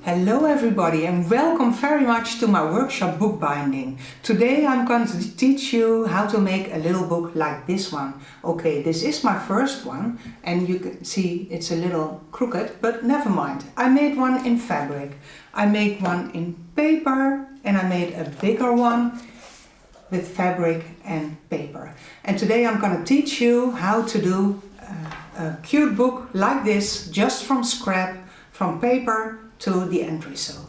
Hello everybody and welcome very much to my workshop Bookbinding. Today I'm going to teach you how to make a little book like this one. Okay, this is my first one and you can see it's a little crooked, but never mind. I made one in fabric, I made one in paper and I made a bigger one with fabric and paper. And today I'm going to teach you how to do a cute book like this, just from scrap, from paper to the end result.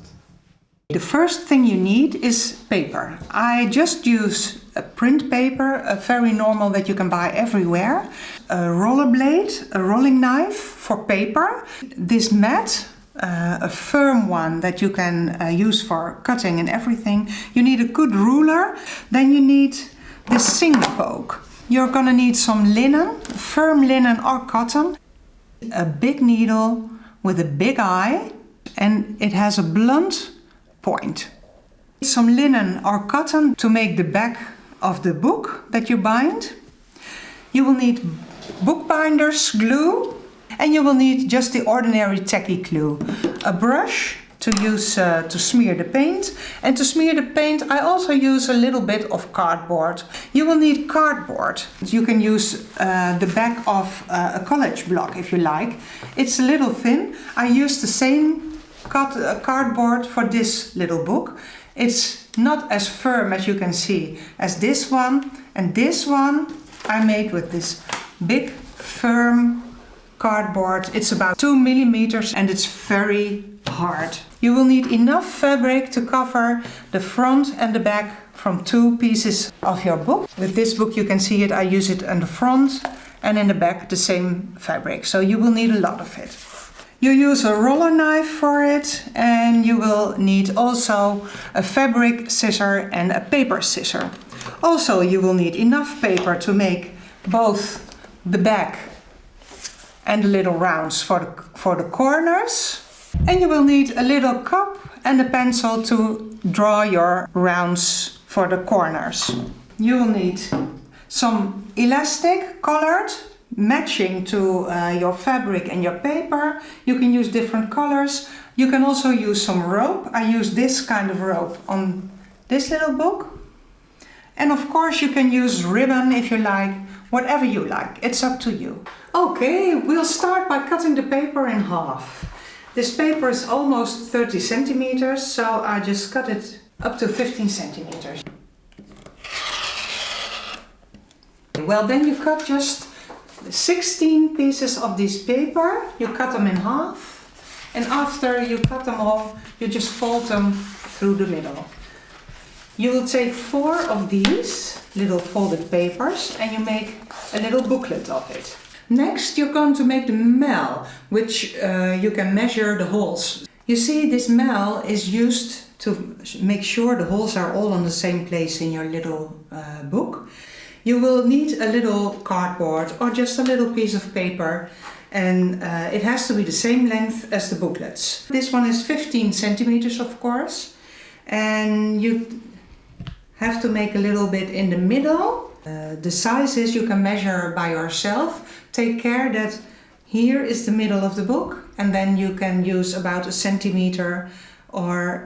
The first thing you need is paper. I just use a print paper, a very normal that you can buy everywhere, a roller blade, a rolling knife for paper, this mat, a firm one that you can use for cutting and everything. You need a good ruler, then you need the single poke. You're gonna need some linen, firm linen or cotton, a big needle with a big eye, and it has a blunt point. Some linen or cotton to make the back of the book that you bind. You will need bookbinder's glue and you will need just the ordinary tacky glue. A brush to use to smear the paint, and to smear the paint I also use a little bit of cardboard. You will need cardboard. You can use the back of a college block if you like. It's a little thin. I use the same cardboard for this little book. It's not as firm as you can see as this one, and this one I made with this big firm cardboard. It's about 2 millimeters and it's very hard. You will need enough fabric to cover the front and the back from 2 pieces of your book. With this book you can see it, I use it in the front and in the back the same fabric, so you will need a lot of it. You use a roller knife for it, and you will need also a fabric scissor and a paper scissor. Also you will need enough paper to make both the back and the little rounds for the corners. And you will need a little cup and a pencil to draw your rounds for the corners. You will need some elastic colored, matching to your fabric and your paper. You can use different colors. You can also use some rope. I use this kind of rope on this little book. And of course you can use ribbon if you like, whatever you like, it's up to you. Okay, we'll start by cutting the paper in half. This paper is almost 30 centimeters, so I just cut it up to 15 centimeters. Well, then you cut just 16 pieces of this paper. You cut them in half, and after you cut them all, you just fold them through the middle. You will take 4 of these little folded papers and you make a little booklet of it. Next you're going to make the mel, which you can measure the holes. You see, this mel is used to make sure the holes are all on the same place in your little book. You will need a little cardboard or just a little piece of paper, and it has to be the same length as the booklets. This one is 15 centimeters of course, and you have to make a little bit in the middle. The sizes you can measure by yourself. Take care that here is the middle of the book, and then you can use about 1 centimeter or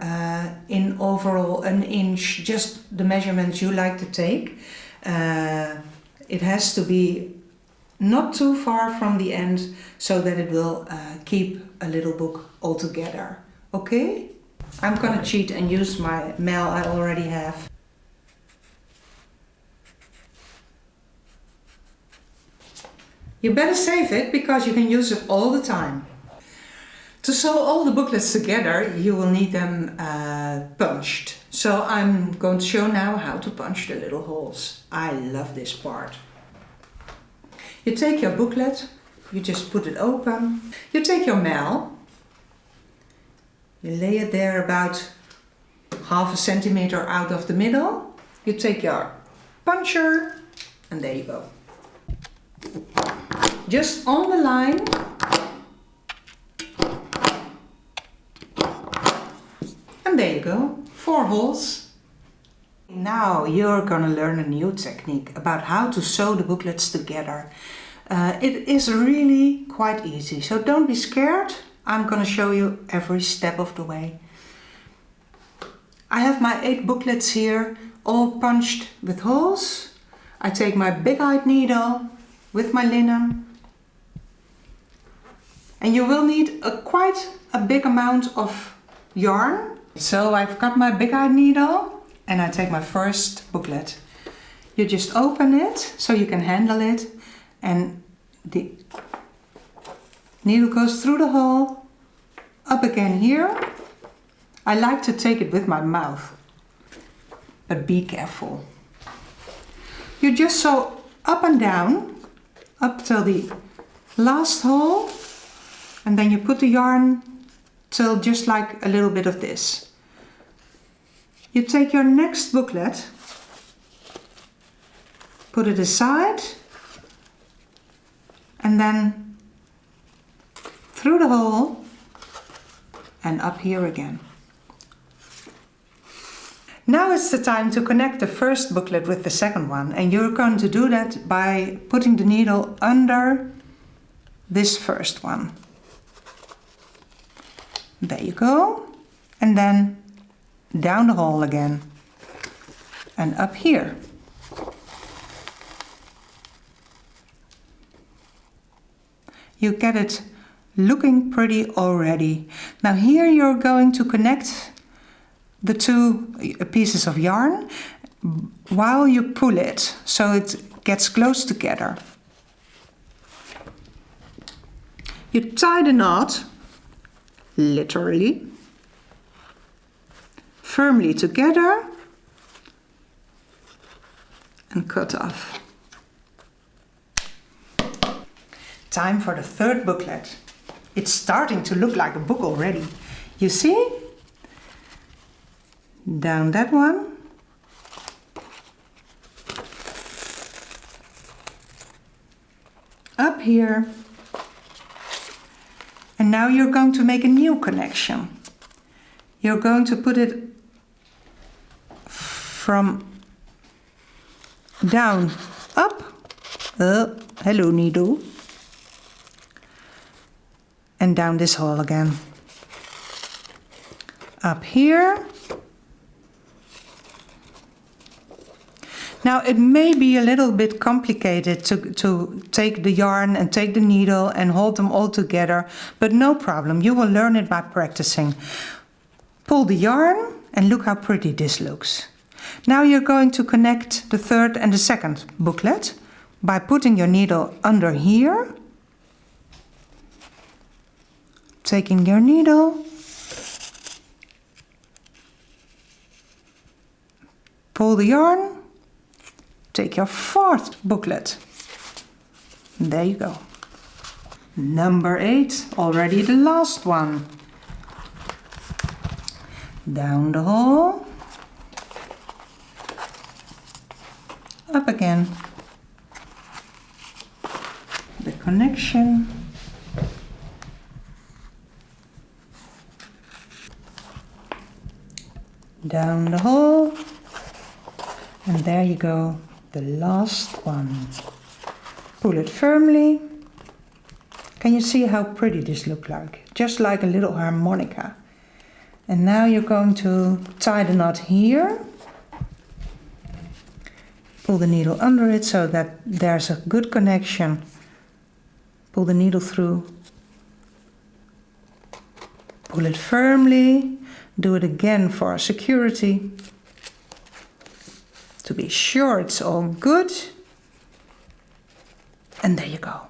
in overall 1 inch, just the measurements you like to take. It has to be not too far from the end so that it will keep a little book all together. Okay? I'm gonna cheat and use my mel I already have. You better save it because you can use it all the time. To sew all the booklets together, you will need them punched. So I'm going to show now how to punch the little holes. I love this part. You take your booklet, you just put it open. You take your mel, you lay it there about ½ centimeter out of the middle. You take your puncher and there you go. Just on the line. And there you go, 4 holes. Now you're gonna learn a new technique about how to sew the booklets together. It is really quite easy, so don't be scared. I'm gonna show you every step of the way. I have my 8 booklets here, all punched with holes. I take my big-eyed needle with my linen. And you will need quite a big amount of yarn. So I've got my big-eyed needle and I take my first booklet. You just open it so you can handle it, and the needle goes through the hole, up again here. I like to take it with my mouth, but be careful. You just sew up and down, up till the last hole, and then you put the yarn till just like a little bit of this. You take your next booklet, put it aside, and then through the hole and up here again. Now it's the time to connect the first booklet with the second one, and you're going to do that by putting the needle under this first one. There you go, and then down the hole again and up here. You get it looking pretty already. Now here you're going to connect the 2 pieces of yarn while you pull it, so it gets close together. You tie the knot, literally, firmly together and cut off. Time for the third booklet. It's starting to look like a book already. You see? Down that one. Up here. And now you're going to make a new connection. You're going to put it from down up. Hello needle. And down this hole again. Up here. Now it may be a little bit complicated to take the yarn and take the needle and hold them all together, but no problem, you will learn it by practicing. Pull the yarn and look how pretty this looks. Now you're going to connect the third and the second booklet by putting your needle under here, taking your needle, pull the yarn, take your fourth booklet. There you go. Number 8, already the last one. Down the hole, up again. The connection. Down the hole, and there you go, the last one. Pull it firmly. Can you see how pretty this looks like? Just like a little harmonica. And now you're going to tie the knot here. Pull the needle under it so that there's a good connection. Pull the needle through. Pull it firmly. Do it again for security, to be sure it's all good. And there you go.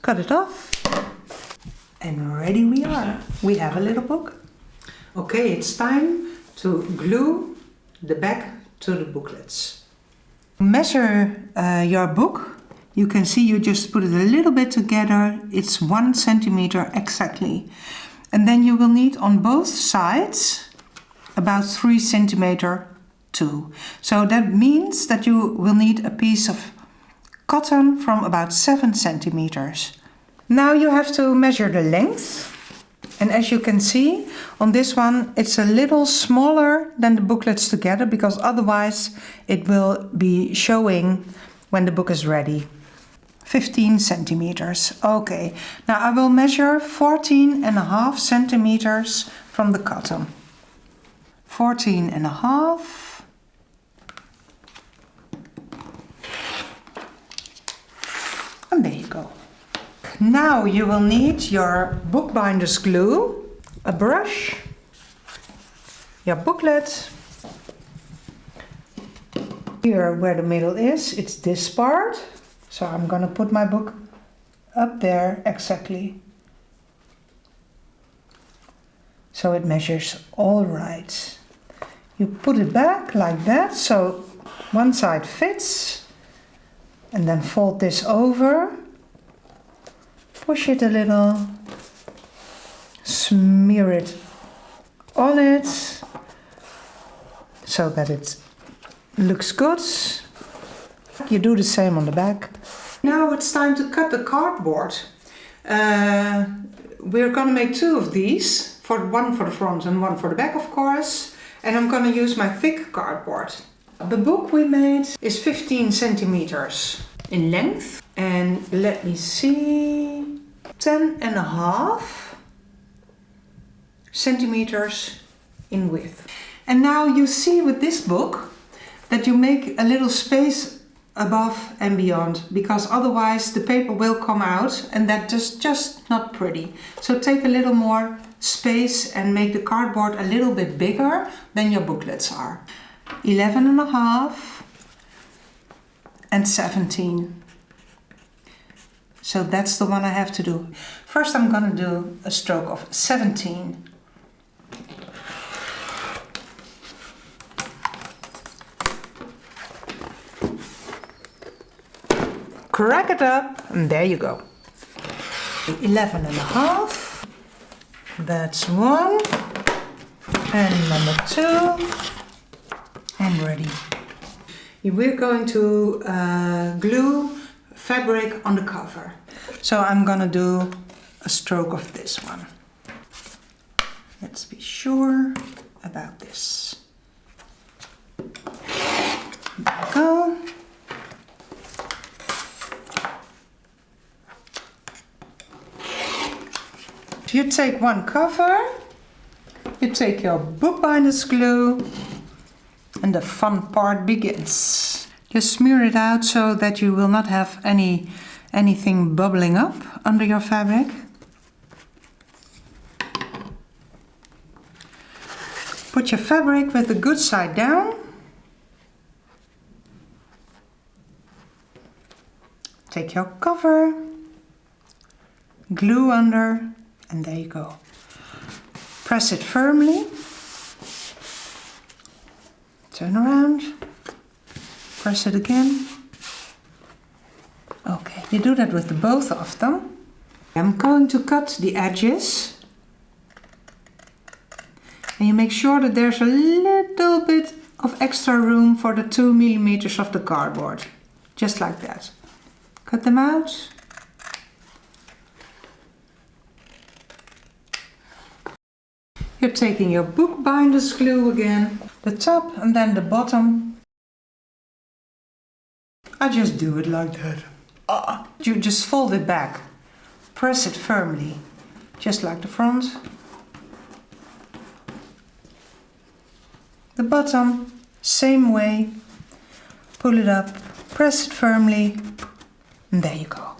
Cut it off. And ready we are. We have a little book. Okay, it's time to glue the back to the booklets. Measure your book. You can see you just put it a little bit together. It's 1 centimeter exactly. And then you will need on both sides about 3 centimeter too. So that means that you will need a piece of cotton from about 7 centimeters. Now you have to measure the length. And as you can see, on this one, it's a little smaller than the booklets together, because otherwise it will be showing when the book is ready. 15 centimeters. Okay, now I will measure 14.5 centimeters from the cotton. 14.5. And there you go. Now you will need your bookbinder's glue, a brush, your booklet. Here where the middle is, it's this part. So I'm gonna put my book up there exactly. So it measures all right. You put it back like that, so one side fits. And then fold this over. Push it a little. Smear it on it. So that it looks good. You do the same on the back. Now it's time to cut the cardboard. We're gonna make two of these, one for the front and one for the back, of course. And I'm gonna use my thick cardboard. The book we made is 15 centimeters in length. And let me see, 10.5 centimeters in width. And now you see with this book that you make a little space above and beyond, because otherwise the paper will come out and that is just not pretty. So take a little more space and make the cardboard a little bit bigger than your booklets are. 11.5 and 17. So that's the one I have to do. First I'm gonna do a stroke of 17. Crack it up, and there you go. 11.5. That's one. And number 2. And ready. We're going to glue fabric on the cover. So I'm gonna do a stroke of this one. Let's be sure about this. There we go. You take one cover, you take your bookbinder's glue, and the fun part begins. Just smear it out so that you will not have anything bubbling up under your fabric. Put your fabric with the good side down. Take your cover, glue under, and there you go. Press it firmly. Turn around. Press it again. Okay, you do that with both of them. I'm going to cut the edges. And you make sure that there's a little bit of extra room for the 2 millimeters of the cardboard. Just like that. Cut them out. You're taking your bookbinder's glue again, the top and then the bottom. I just do it like that. You just fold it back. Press it firmly, just like the front. The bottom, same way. Pull it up, press it firmly, and there you go.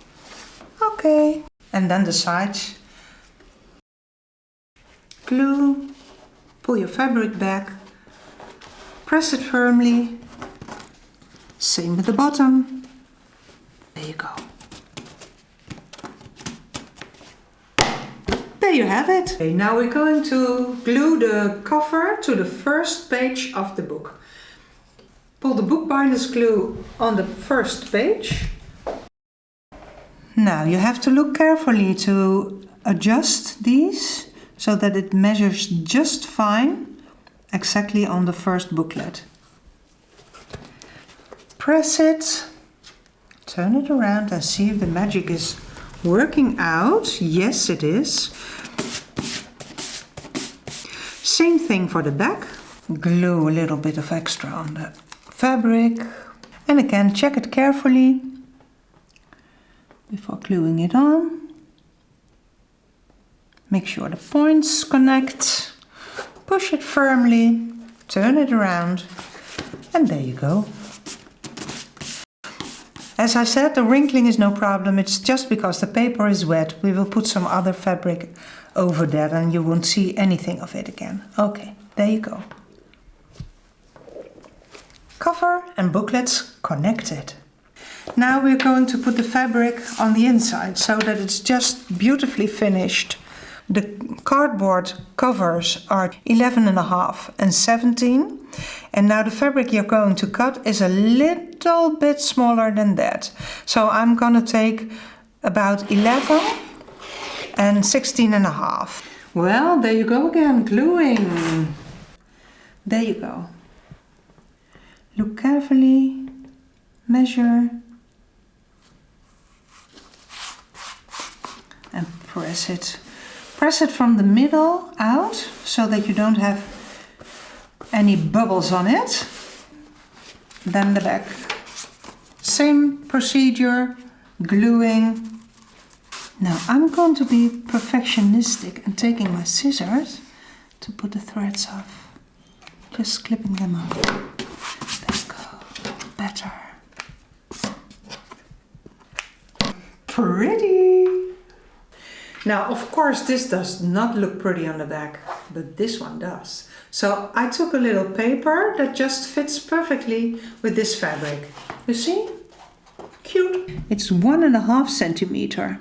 Okay. And then the sides. Glue, pull your fabric back, press it firmly, same with the bottom, there you go. There you have it. Okay, now we're going to glue the cover to the first page of the book. Pull the bookbinder's glue on the first page. Now you have to look carefully to adjust these, so that it measures just fine, exactly on the first booklet. Press it, turn it around and see if the magic is working out. Yes, it is. Same thing for the back. Glue a little bit of extra on the fabric. And again, check it carefully. before gluing it on. Make sure the points connect. Push it firmly, turn it around, and there you go. As I said, the wrinkling is no problem. It's just because the paper is wet. We will put some other fabric over that and you won't see anything of it again. Okay, there you go. Cover and booklets connected. Now we're going to put the fabric on the inside so that it's just beautifully finished. The cardboard covers are 11.5 and 17. And now the fabric you're going to cut is a little bit smaller than that. So I'm going to take about 11 and 16.5. Well, there you go again, gluing. There you go. Look carefully, measure, and press it. Press it from the middle out so that you don't have any bubbles on it. Then the back. Same procedure, gluing. Now I'm going to be perfectionistic and taking my scissors to put the threads off. Just clipping them up. There you go. Better. Pretty! Now, of course, this does not look pretty on the back, but this one does. So I took a little paper that just fits perfectly with this fabric. You see? Cute. It's 1.5 centimeter.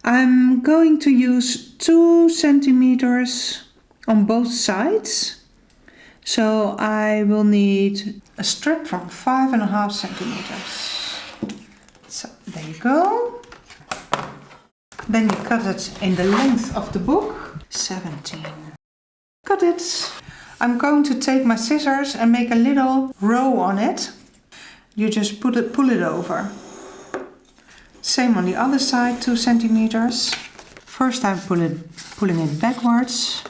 I'm going to use 2 centimeters on both sides. So I will need a strip from 5.5 centimeters. So there you go. Then you cut it in the length of the book. 17. Cut it. I'm going to take my scissors and make a little row on it. You just pull it over. Same on the other side, 2 centimeters. First I'm pulling it backwards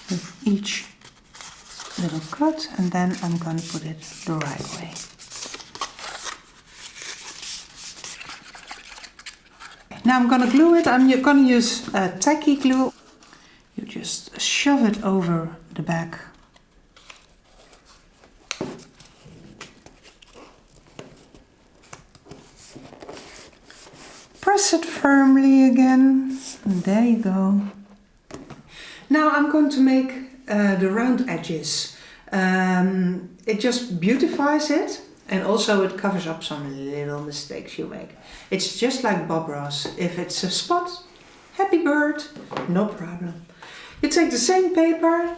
with each little cut, and then I'm going to put it the right way. Now I'm going to glue it. I'm going to use tacky glue. You just shove it over the back. Press it firmly again. And there you go. Now I'm going to make the round edges. It just beautifies it. And also it covers up some little mistakes you make. It's just like Bob Ross. If it's a spot, happy bird, no problem. You take the same paper,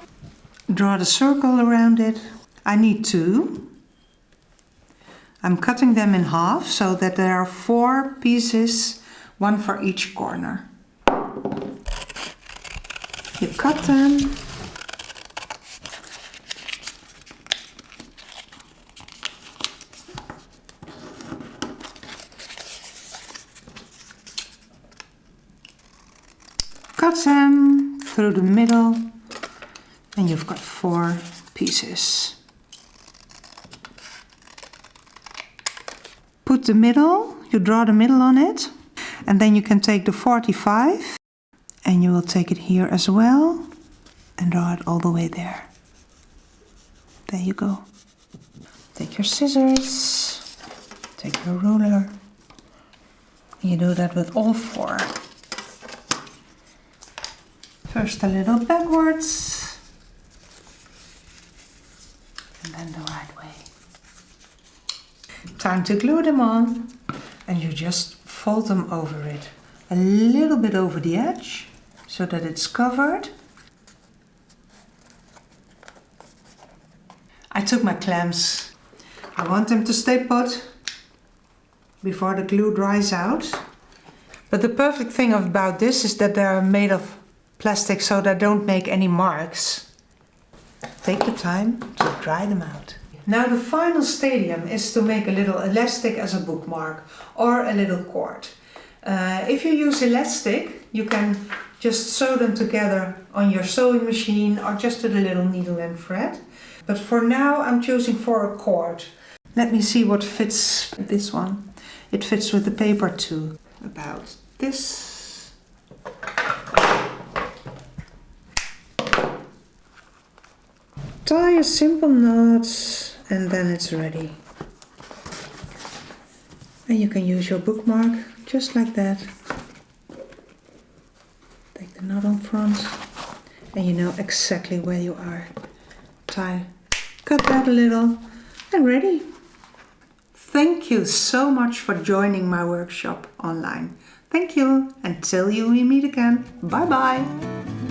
draw the circle around it. I need 2. I'm cutting them in half so that there are 4 pieces, 1 for each corner. You cut them. Cut them through the middle and you've got 4 pieces. Put the middle, you draw the middle on it, and then you can take the 45 and you will take it here as well and draw it all the way there. There you go. Take your scissors, take your ruler. You do that with all 4. First a little backwards, and then the right way. Time to glue them on, and you just fold them over it. A little bit over the edge, so that it's covered. I took my clamps. I want them to stay put before the glue dries out. But the perfect thing about this is that they're made of plastic so they don't make any marks. Take your time to dry them out. Now the final stadium is to make a little elastic as a bookmark or a little cord. If you use elastic, you can just sew them together on your sewing machine or just with a little needle and thread. But for now I'm choosing for a cord. Let me see what fits this one. It fits with the paper too. About this. Tie a simple knot and then it's ready. And you can use your bookmark just like that. Take the knot on front and you know exactly where you are. Tie, cut that a little and ready. Thank you so much for joining my workshop online. Thank you. Until we meet again. Bye bye.